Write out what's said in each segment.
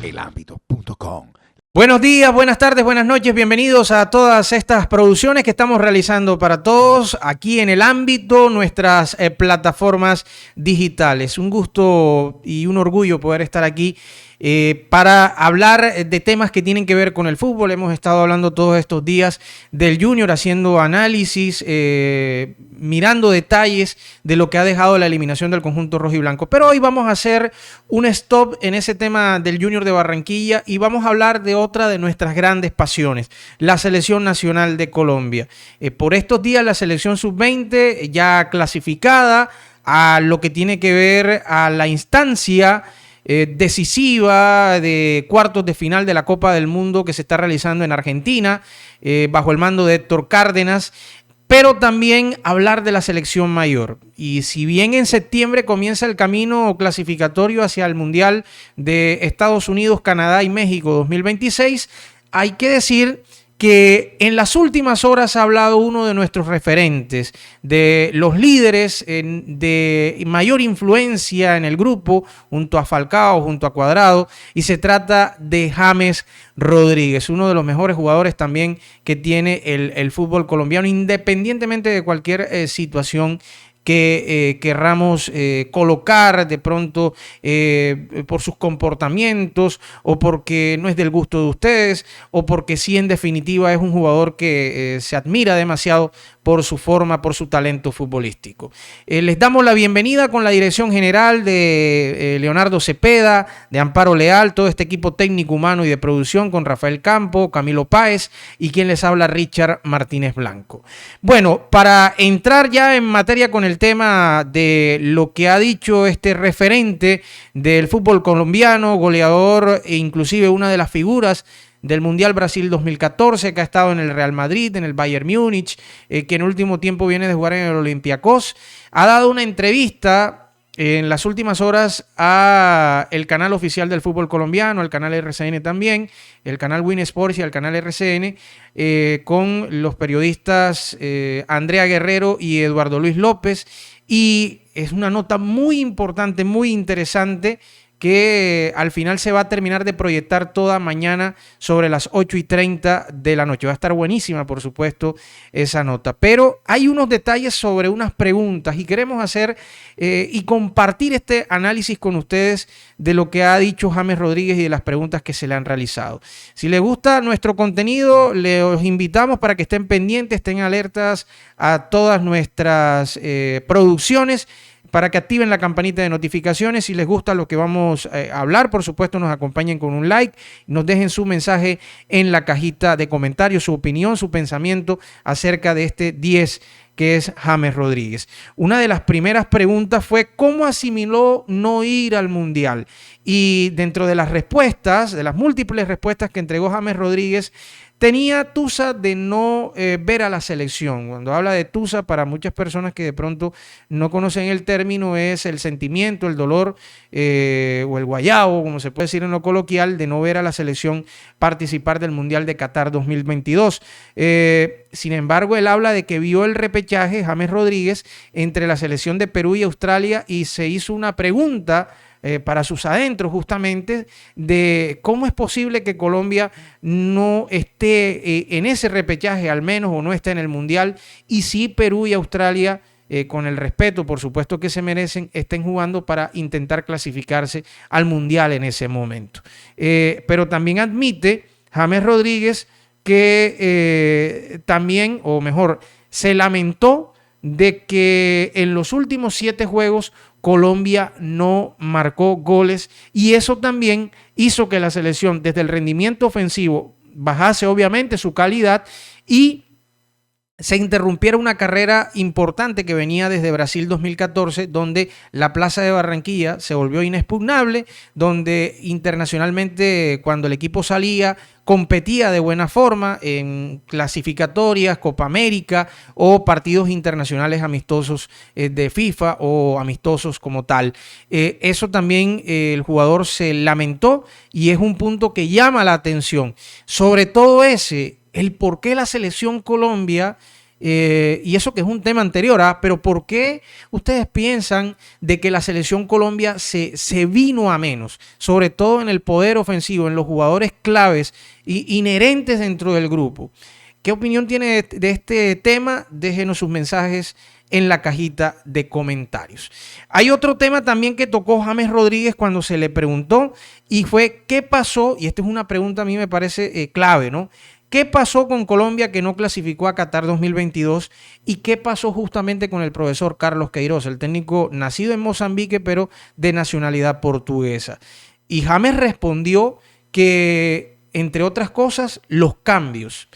elambito.com. Buenos días, buenas tardes, buenas noches, bienvenidos a todas estas producciones que estamos realizando para todos aquí en El Ámbito, nuestras plataformas digitales. Un gusto y un orgullo poder estar aquí para hablar de temas que tienen que ver con el fútbol. Hemos estado hablando todos estos días del Junior, haciendo análisis, mirando detalles de lo que ha dejado la eliminación del conjunto rojo y blanco. Pero hoy vamos a hacer un stop en ese tema del Junior de Barranquilla y vamos a hablar de otra de nuestras grandes pasiones, la selección nacional de Colombia. Por estos días la selección sub-20 ya clasificada a lo que tiene que ver a la instancia decisiva de cuartos de final de la Copa del Mundo que se está realizando en Argentina, bajo el mando de Héctor Cárdenas, pero también hablar de la selección mayor. Y si bien en septiembre comienza el camino clasificatorio hacia el Mundial de Estados Unidos, Canadá y México 2026, hay que decir que en las últimas horas ha hablado uno de nuestros referentes, de los líderes de mayor influencia en el grupo, junto a Falcao, junto a Cuadrado, y se trata de James Rodríguez, uno de los mejores jugadores también que tiene el fútbol colombiano, independientemente de cualquier situación que querramos colocar de pronto por sus comportamientos o porque no es del gusto de ustedes o porque sí, en definitiva, es un jugador que se admira demasiado por su forma, por su talento futbolístico. Les damos la bienvenida con la dirección general de Leonardo Cepeda, de Amparo Leal, todo este equipo técnico, humano y de producción con Rafael Campo, Camilo Páez y quien les habla, Richard Martínez Blanco. Bueno, para entrar ya en materia con el tema de lo que ha dicho este referente del fútbol colombiano, goleador e inclusive una de las figuras del Mundial Brasil 2014, que ha estado en el Real Madrid, en el Bayern Múnich, que en el último tiempo viene de jugar en el Olympiacos, ha dado una entrevista en las últimas horas a el canal oficial del fútbol colombiano, al canal RCN también, el canal Win Sports y el canal RCN, con los periodistas Andrea Guerrero y Eduardo Luis López, y es una nota muy importante, muy interesante, que al final se va a terminar de proyectar toda mañana sobre las 8:30 de la noche. Va a estar buenísima, por supuesto, esa nota. Pero hay unos detalles sobre unas preguntas y queremos hacer y compartir este análisis con ustedes de lo que ha dicho James Rodríguez y de las preguntas que se le han realizado. Si les gusta nuestro contenido, les invitamos para que estén pendientes, estén alertas a todas nuestras producciones, para que activen la campanita de notificaciones. Si les gusta lo que vamos a hablar, por supuesto, nos acompañen con un like, nos dejen su mensaje en la cajita de comentarios, su opinión, su pensamiento acerca de este 10 que es James Rodríguez. Una de las primeras preguntas fue ¿cómo asimiló no ir al Mundial? Y dentro de las respuestas, de las múltiples respuestas que entregó James Rodríguez, tenía tusa de no ver a la selección. Cuando habla de tusa, para muchas personas que de pronto no conocen el término, es el sentimiento, el dolor o el guayabo, como se puede decir en lo coloquial, de no ver a la selección participar del Mundial de Qatar 2022. Sin embargo, él habla de que vio el repechaje, James Rodríguez, entre la selección de Perú y Australia, y se hizo una pregunta para sus adentros, justamente, de cómo es posible que Colombia no esté en ese repechaje, al menos, o no esté en el Mundial, y sí Perú y Australia, con el respeto, por supuesto, que se merecen, estén jugando para intentar clasificarse al Mundial en ese momento. Pero también admite James Rodríguez que también, o mejor, se lamentó de que en los últimos 7 juegos Colombia no marcó goles, y eso también hizo que la selección, desde el rendimiento ofensivo, bajase obviamente su calidad y se interrumpiera una carrera importante que venía desde Brasil 2014, donde la Plaza de Barranquilla se volvió inexpugnable, donde internacionalmente, cuando el equipo salía, competía de buena forma en clasificatorias, Copa América o partidos internacionales amistosos de FIFA o amistosos como tal. Eso también el jugador se lamentó, y es un punto que llama la atención. Sobre todo el por qué la selección Colombia Y eso que es un tema anterior, pero ¿por qué ustedes piensan de que la selección Colombia se vino a menos? Sobre todo en el poder ofensivo, en los jugadores claves inherentes dentro del grupo. ¿Qué opinión tiene de este tema? Déjenos sus mensajes en la cajita de comentarios. Hay otro tema también que tocó James Rodríguez cuando se le preguntó y fue ¿qué pasó? Y esta es una pregunta a mí me parece clave, ¿no? ¿Qué pasó con Colombia que no clasificó a Qatar 2022? ¿Y qué pasó justamente con el profesor Carlos Queiroz, el técnico nacido en Mozambique pero de nacionalidad portuguesa? Y James respondió que, entre otras cosas, los cambios.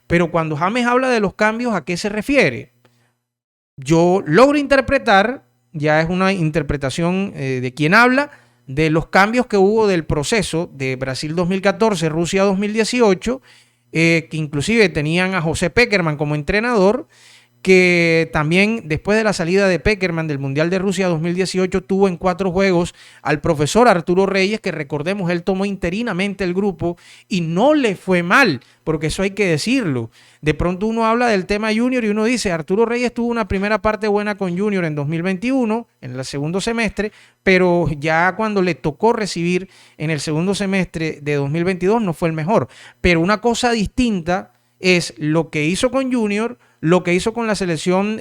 Pero cuando James habla de los cambios, ¿a qué se refiere? Yo logro interpretar, ya es una interpretación de quien habla, de los cambios que hubo del proceso de Brasil 2014, Rusia 2018, que inclusive tenían a José Pekerman como entrenador, que también después de la salida de Pekerman del Mundial de Rusia 2018 tuvo en 4 juegos al profesor Arturo Reyes, que recordemos, él tomó interinamente el grupo y no le fue mal, porque eso hay que decirlo. De pronto uno habla del tema Junior y uno dice, Arturo Reyes tuvo una primera parte buena con Junior en 2021, en el segundo semestre, pero ya cuando le tocó recibir en el segundo semestre de 2022 no fue el mejor. Pero una cosa distinta es lo que hizo con Junior, lo que hizo con la selección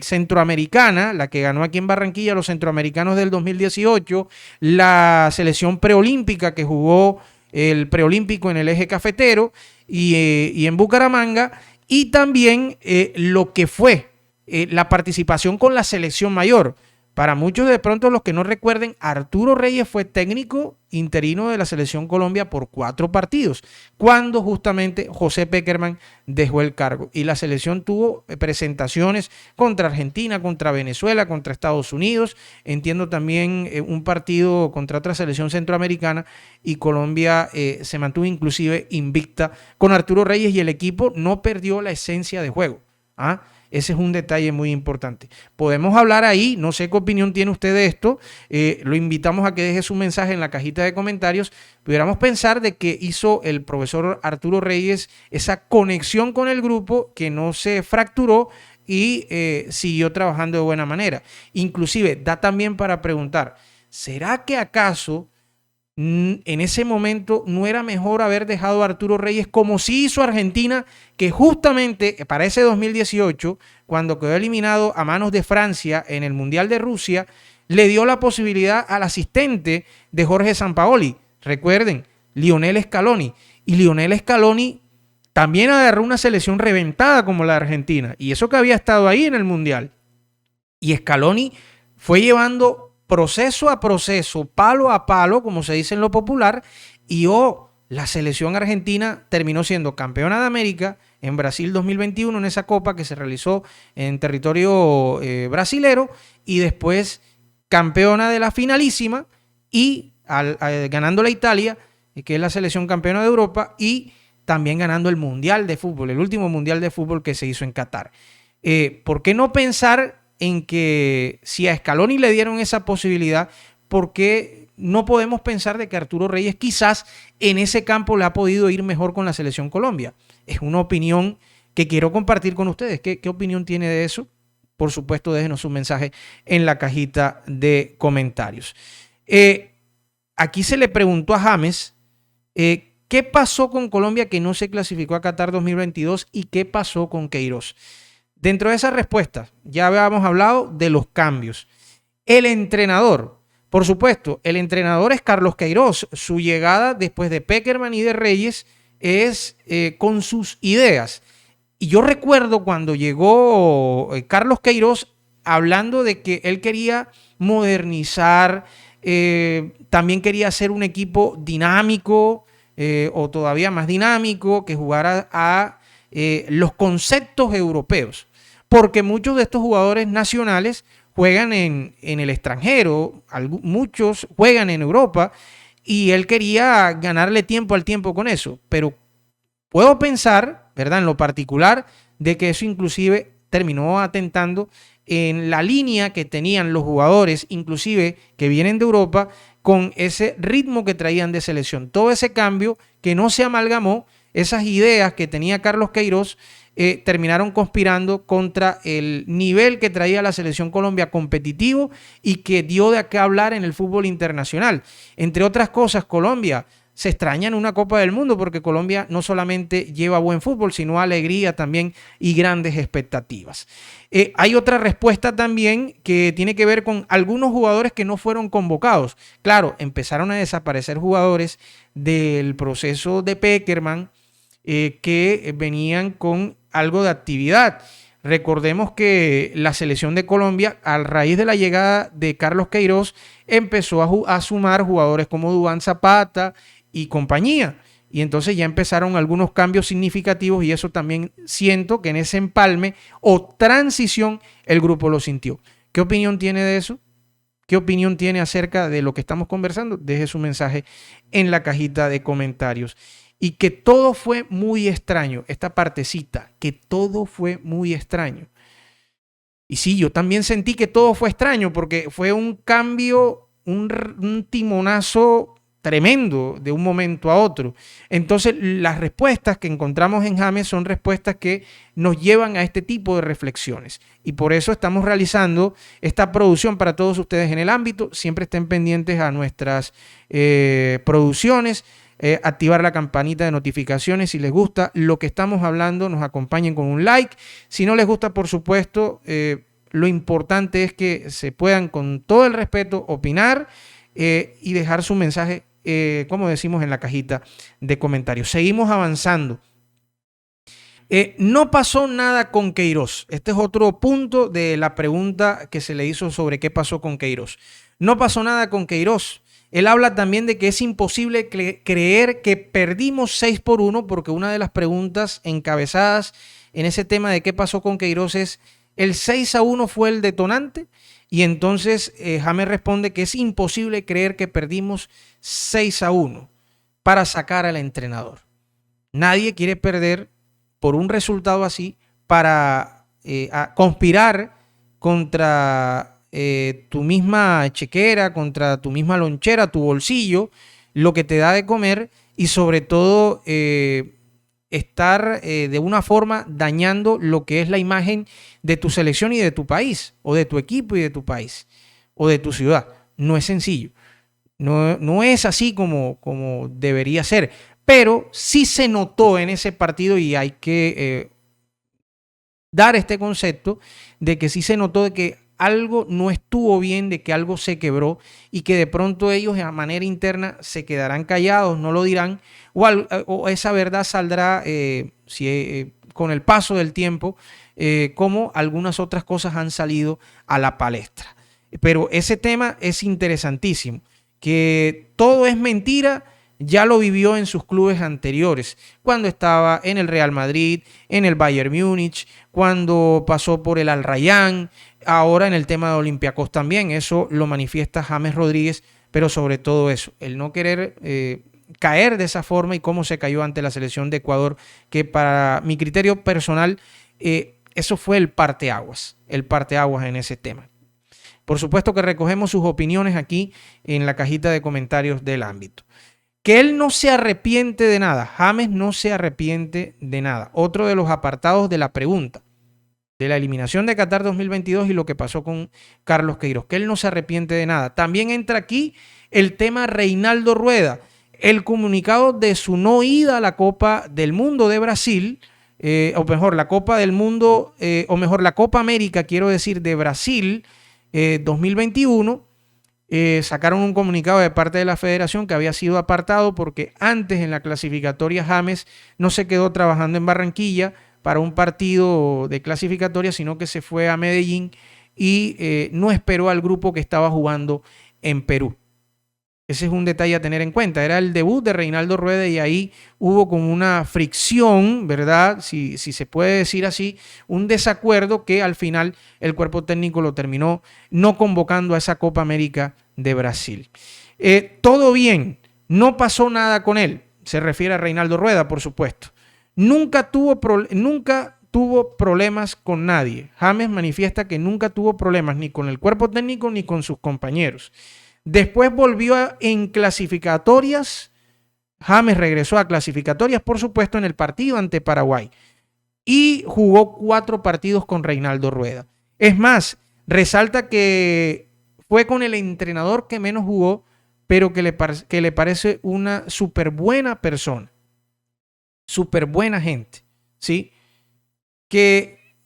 centroamericana, la que ganó aquí en Barranquilla los centroamericanos del 2018, la selección preolímpica que jugó el preolímpico en el eje cafetero y en Bucaramanga, y también lo que fue la participación con la selección mayor. Para muchos de pronto los que no recuerden, Arturo Reyes fue técnico interino de la selección Colombia por 4 partidos, cuando justamente José Pekerman dejó el cargo. Y la selección tuvo presentaciones contra Argentina, contra Venezuela, contra Estados Unidos. Entiendo también un partido contra otra selección centroamericana, y Colombia se mantuvo inclusive invicta con Arturo Reyes y el equipo no perdió la esencia de juego. Ese es un detalle muy importante. Podemos hablar ahí, no sé qué opinión tiene usted de esto, lo invitamos a que deje su mensaje en la cajita de comentarios. Pudiéramos pensar de que hizo el profesor Arturo Reyes esa conexión con el grupo, que no se fracturó y siguió trabajando de buena manera. Inclusive da también para preguntar, ¿será que acaso en ese momento no era mejor haber dejado a Arturo Reyes como sí hizo Argentina, que justamente para ese 2018, cuando quedó eliminado a manos de Francia en el Mundial de Rusia, le dio la posibilidad al asistente de Jorge Sampaoli? Recuerden, Lionel Scaloni. Y Lionel Scaloni también agarró una selección reventada como la de Argentina, y eso que había estado ahí en el Mundial. Y Scaloni fue llevando proceso a proceso, palo a palo, como se dice en lo popular, y la selección argentina terminó siendo campeona de América en Brasil 2021, en esa copa que se realizó en territorio brasilero, y después campeona de la finalísima, y ganando la Italia, que es la selección campeona de Europa, y también ganando el Mundial de Fútbol, el último Mundial de Fútbol que se hizo en Qatar. ¿Por qué no pensar en que si a Scaloni le dieron esa posibilidad, por qué no podemos pensar de que Arturo Reyes quizás en ese campo le ha podido ir mejor con la selección Colombia? Es una opinión que quiero compartir con ustedes. ¿Qué opinión tiene de eso? Por supuesto, déjenos un mensaje en la cajita de comentarios. Aquí se le preguntó a James qué pasó con Colombia que no se clasificó a Qatar 2022 y qué pasó con Queiroz. Dentro de esas respuestas, ya habíamos hablado de los cambios. El entrenador, por supuesto, el entrenador es Carlos Queiroz. Su llegada después de Pekerman y de Reyes es con sus ideas. Y yo recuerdo cuando llegó Carlos Queiroz hablando de que él quería modernizar, también quería hacer un equipo dinámico o todavía más dinámico, que jugara a los conceptos europeos. Porque muchos de estos jugadores nacionales juegan en el extranjero, muchos juegan en Europa, y él quería ganarle tiempo al tiempo con eso. Pero puedo pensar, ¿verdad?, en lo particular, de que eso inclusive terminó atentando en la línea que tenían los jugadores, inclusive que vienen de Europa, con ese ritmo que traían de selección. Todo ese cambio que no se amalgamó, esas ideas que tenía Carlos Queiroz, terminaron conspirando contra el nivel que traía la selección Colombia competitivo y que dio de qué hablar en el fútbol internacional. Entre otras cosas, Colombia se extraña en una Copa del Mundo porque Colombia no solamente lleva buen fútbol, sino alegría también y grandes expectativas. Hay otra respuesta también que tiene que ver con algunos jugadores que no fueron convocados. Claro, empezaron a desaparecer jugadores del proceso de Pekerman que venían con algo de actividad. Recordemos que la selección de Colombia, a raíz de la llegada de Carlos Queiroz, empezó a sumar jugadores como Duván Zapata y compañía. Y entonces ya empezaron algunos cambios significativos y eso también siento que en ese empalme o transición el grupo lo sintió. ¿Qué opinión tiene de eso? ¿Qué opinión tiene acerca de lo que estamos conversando? Deje su mensaje en la cajita de comentarios. Y que todo fue muy extraño, esta partecita, que todo fue muy extraño. Y sí, yo también sentí que todo fue extraño porque fue un cambio, un timonazo tremendo de un momento a otro. Entonces, las respuestas que encontramos en James son respuestas que nos llevan a este tipo de reflexiones. Y por eso estamos realizando esta producción para todos ustedes en el ámbito. Siempre estén pendientes a nuestras producciones. Activar la campanita de notificaciones. Si les gusta lo que estamos hablando, nos acompañen con un like. Si no les gusta, por supuesto, lo importante es que se puedan, con todo el respeto, opinar y dejar su mensaje, como decimos, en la cajita de comentarios. Seguimos avanzando. No pasó nada con Queiroz. Este es otro punto de la pregunta que se le hizo sobre qué pasó con Queiroz. No pasó nada con Queiroz. Él habla también de que es imposible creer que perdimos 6-1 porque una de las preguntas encabezadas en ese tema de qué pasó con Queiroz es ¿el 6-1 fue el detonante? Y entonces James responde que es imposible creer que perdimos 6-1 para sacar al entrenador. Nadie quiere perder por un resultado así para conspirar contra tu misma chequera, contra tu misma lonchera, tu bolsillo, lo que te da de comer y sobre todo estar de una forma dañando lo que es la imagen de tu selección y de tu país, o de tu equipo y de tu país, o de tu ciudad. No es sencillo. No es así como debería ser, pero sí se notó en ese partido y hay que dar este concepto de que sí se notó de que algo no estuvo bien, de que algo se quebró y que de pronto ellos de manera interna se quedarán callados, no lo dirán, o esa verdad saldrá con el paso del tiempo, como algunas otras cosas han salido a la palestra. Pero ese tema es interesantísimo, que todo es mentira. Ya lo vivió en sus clubes anteriores, cuando estaba en el Real Madrid, en el Bayern Múnich, cuando pasó por el Al Rayyan, ahora en el tema de Olympiacos también. Eso lo manifiesta James Rodríguez, pero sobre todo eso, el no querer caer de esa forma y cómo se cayó ante la selección de Ecuador, que para mi criterio personal, eso fue el parteaguas en ese tema. Por supuesto que recogemos sus opiniones aquí en la cajita de comentarios del ámbito. Que él no se arrepiente de nada. James no se arrepiente de nada. Otro de los apartados de la pregunta de la eliminación de Qatar 2022 y lo que pasó con Carlos Queiroz. Que él no se arrepiente de nada. También entra aquí el tema Reinaldo Rueda. El comunicado de su no ida a la Copa del Mundo de Brasil, o mejor, la Copa del Mundo, la Copa América, quiero decir, de Brasil 2021. Sacaron un comunicado de parte de la federación que había sido apartado porque antes en la clasificatoria James no se quedó trabajando en Barranquilla para un partido de clasificatoria, sino que se fue a Medellín y no esperó al grupo que estaba jugando en Perú. Ese es un detalle a tener en cuenta. Era el debut de Reinaldo Rueda y ahí hubo como una fricción, ¿verdad? Si se puede decir así, un desacuerdo que al final el cuerpo técnico lo terminó no convocando a esa Copa América de Brasil. Todo bien, no pasó nada con él. Se refiere a Reinaldo Rueda, por supuesto. Nunca tuvo problemas con nadie. James manifiesta que nunca tuvo problemas ni con el cuerpo técnico ni con sus compañeros. Después volvió en clasificatorias. James regresó a clasificatorias, por supuesto, en el partido ante Paraguay. y jugó 4 partidos con Reinaldo Rueda. Es más, resalta que fue con el entrenador que menos jugó, pero que le parece una súper buena persona, súper buena gente, ¿sí? Que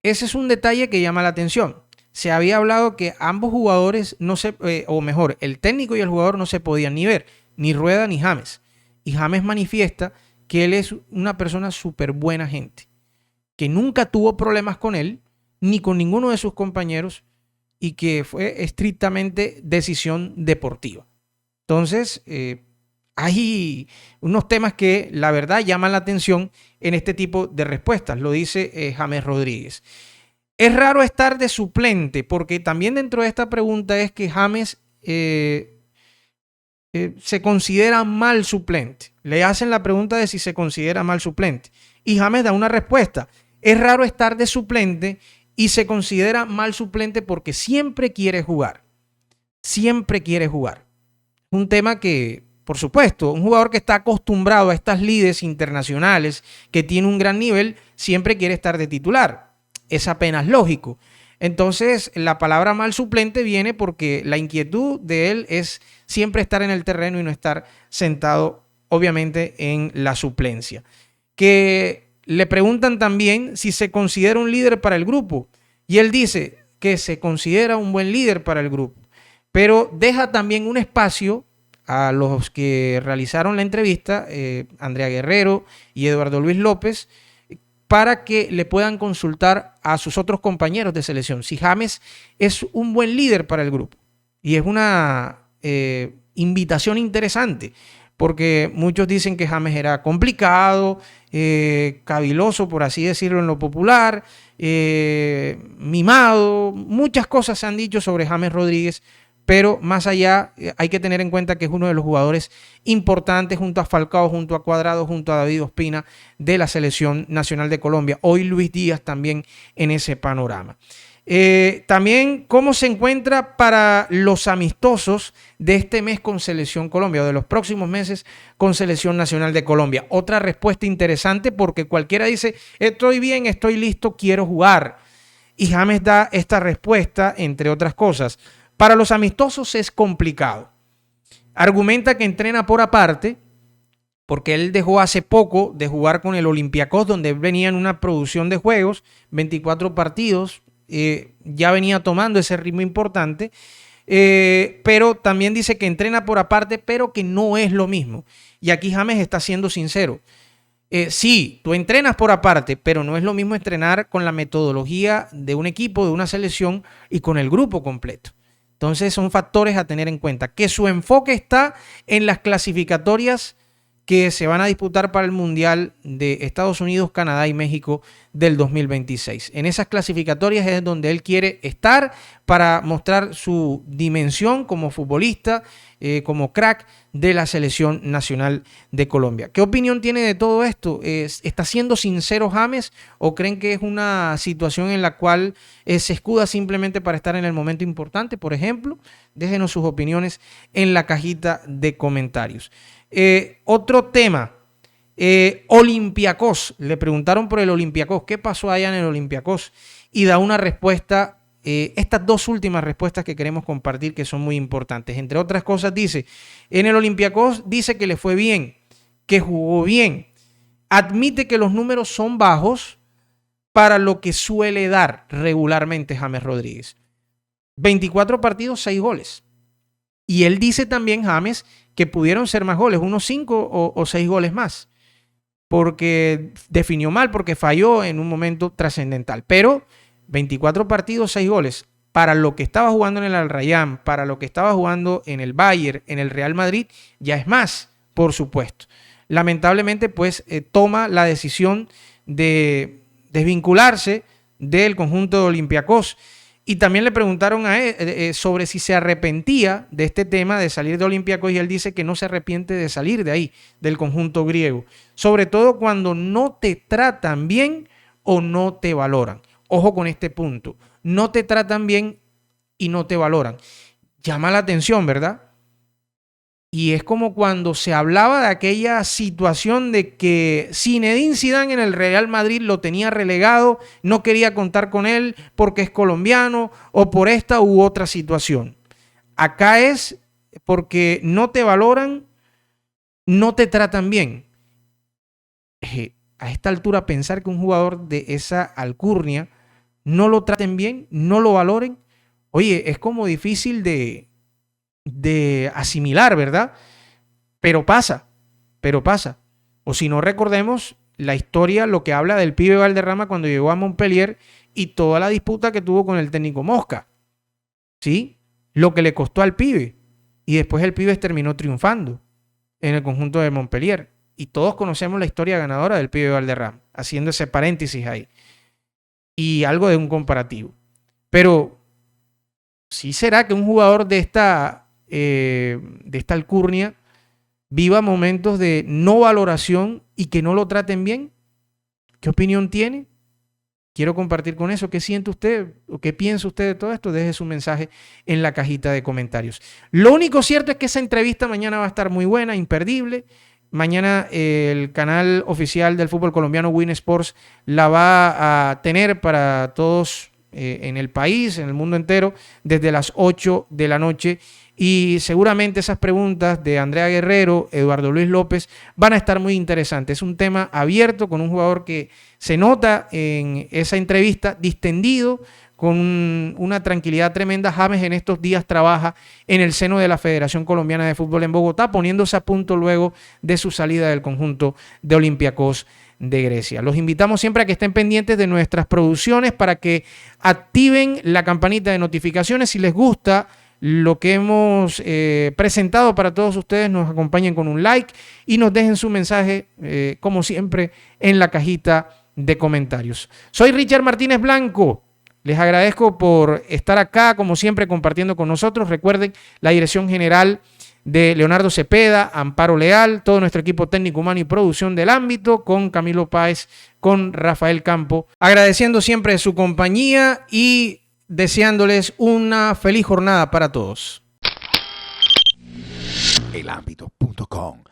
ese es un detalle que llama la atención. Se había hablado que ambos jugadores no se, o mejor, el técnico y el jugador no se podían ni ver, ni Rueda ni James. Y James manifiesta que él es una persona súper buena gente, que nunca tuvo problemas con él, ni con ninguno de sus compañeros, y que fue estrictamente decisión deportiva. Entonces, hay unos temas que la verdad llaman la atención en este tipo de respuestas, lo dice James Rodríguez. Es raro estar de suplente, porque también dentro de esta pregunta es que James se considera mal suplente. Le hacen la pregunta de si se considera mal suplente. Y James da una respuesta. Es raro estar de suplente y se considera mal suplente porque siempre quiere jugar. Siempre quiere jugar. Un tema que, por supuesto, un jugador que está acostumbrado a estas lides internacionales, que tiene un gran nivel, siempre quiere estar de titular. Es apenas lógico. Entonces, la palabra mal suplente viene porque la inquietud de él es siempre estar en el terreno y no estar sentado, obviamente, en la suplencia. Que le preguntan también si se considera un líder para el grupo. Y él dice que se considera un buen líder para el grupo. Pero deja también un espacio a los que realizaron la entrevista, Andrea Guerrero y Eduardo Luis López, para que le puedan consultar a sus otros compañeros de selección si James es un buen líder para el grupo. Y es una invitación interesante, porque muchos dicen que James era complicado, caviloso, por así decirlo en lo popular, mimado, muchas cosas se han dicho sobre James Rodríguez, pero más allá hay que tener en cuenta que es uno de los jugadores importantes junto a Falcao, junto a Cuadrado, junto a David Ospina de la Selección Nacional de Colombia. Hoy Luis Díaz también en ese panorama. También cómo se encuentra para los amistosos de este mes con Selección Colombia o de los próximos meses con Selección Nacional de Colombia. Otra respuesta interesante porque cualquiera dice, estoy bien, estoy listo, quiero jugar. Y James da esta respuesta, entre otras cosas. Para los amistosos es complicado. Argumenta que entrena por aparte, porque él dejó hace poco de jugar con el Olympiacos, donde venía en una producción de juegos, 24 partidos, ya venía tomando ese ritmo importante, pero también dice que entrena por aparte, pero que no es lo mismo. Y aquí James está siendo sincero. Sí, tú entrenas por aparte, pero no es lo mismo entrenar con la metodología de un equipo, de una selección y con el grupo completo. Entonces son factores a tener en cuenta. Que su enfoque está en las clasificatorias que se van a disputar para el Mundial de Estados Unidos, Canadá y México del 2026. En esas clasificatorias es donde él quiere estar para mostrar su dimensión como futbolista, como crack de la Selección Nacional de Colombia. ¿Qué opinión tiene de todo esto? ¿Está siendo sincero James o creen que es una situación en la cual se escuda simplemente para estar en el momento importante, por ejemplo? Déjenos sus opiniones en la cajita de comentarios. Otro tema, Olympiacos. Le preguntaron por el Olympiacos, ¿qué pasó allá en el Olympiacos? Y da una respuesta. Estas dos últimas respuestas que queremos compartir que son muy importantes. Entre otras cosas dice, en el Olympiacos dice que le fue bien, que jugó bien. Admite que los números son bajos para lo que suele dar regularmente James Rodríguez. 24 partidos, 6 goles. Y él dice también, James, que pudieron ser más goles, unos 5 o 6 goles más. Porque definió mal, porque falló en un momento trascendental. Pero 24 partidos, 6 goles. Para lo que estaba jugando en el Al Rayyan, para lo que estaba jugando en el Bayern, en el Real Madrid, ya es más, por supuesto. Lamentablemente, pues, toma la decisión de desvincularse del conjunto de Olympiacos. Y también le preguntaron a él sobre si se arrepentía de este tema de salir de Olympiacos y él dice que no se arrepiente de salir de ahí, del conjunto griego. Sobre todo cuando no te tratan bien o no te valoran. Ojo con este punto. No te tratan bien y no te valoran. Llama la atención, ¿verdad? Y es como cuando se hablaba de aquella situación de que Zinedine Zidane en el Real Madrid lo tenía relegado, no quería contar con él porque es colombiano o por esta u otra situación. Acá es porque no te valoran, no te tratan bien. A esta altura pensar que un jugador de esa alcurnia no lo traten bien, no lo valoren, oye, es como difícil de asimilar, ¿verdad? Pero pasa. O si no, recordemos la historia, lo que habla del pibe Valderrama cuando llegó a Montpellier y toda la disputa que tuvo con el técnico Mosca, ¿sí? Lo que le costó al pibe. Y después el pibe terminó triunfando en el conjunto de Montpellier. Y todos conocemos la historia ganadora del pibe Valderrama, haciendo ese paréntesis ahí. Y algo de un comparativo. Pero ¿sí será que un jugador de esta alcurnia viva momentos de no valoración y que no lo traten bien? ¿Qué opinión tiene? Quiero compartir con eso. ¿Qué siente usted o qué piensa usted de todo esto? Deje su mensaje en la cajita de comentarios. Lo único cierto es que esa entrevista mañana va a estar muy buena, imperdible. Mañana el canal oficial del fútbol colombiano, Win Sports, la va a tener para todos en el país, en el mundo entero, desde las 8 de la noche. Y seguramente esas preguntas de Andrea Guerrero, Eduardo Luis López, van a estar muy interesantes. Es un tema abierto con un jugador que se nota en esa entrevista distendido, con una tranquilidad tremenda. James en estos días trabaja en el seno de la Federación Colombiana de Fútbol en Bogotá, poniéndose a punto luego de su salida del conjunto de Olympiacos de Grecia. Los invitamos siempre a que estén pendientes de nuestras producciones para que activen la campanita de notificaciones. Si les gusta lo que hemos presentado para todos ustedes, nos acompañen con un like y nos dejen su mensaje, como siempre, en la cajita de comentarios. Soy Richard Martínez Blanco. Les agradezco por estar acá, como siempre, compartiendo con nosotros. Recuerden la dirección general de Leonardo Cepeda, Amparo Leal, todo nuestro equipo técnico, humano y producción del ámbito, con Camilo Páez, con Rafael Campo. Agradeciendo siempre su compañía y deseándoles una feliz jornada para todos. Elambito.com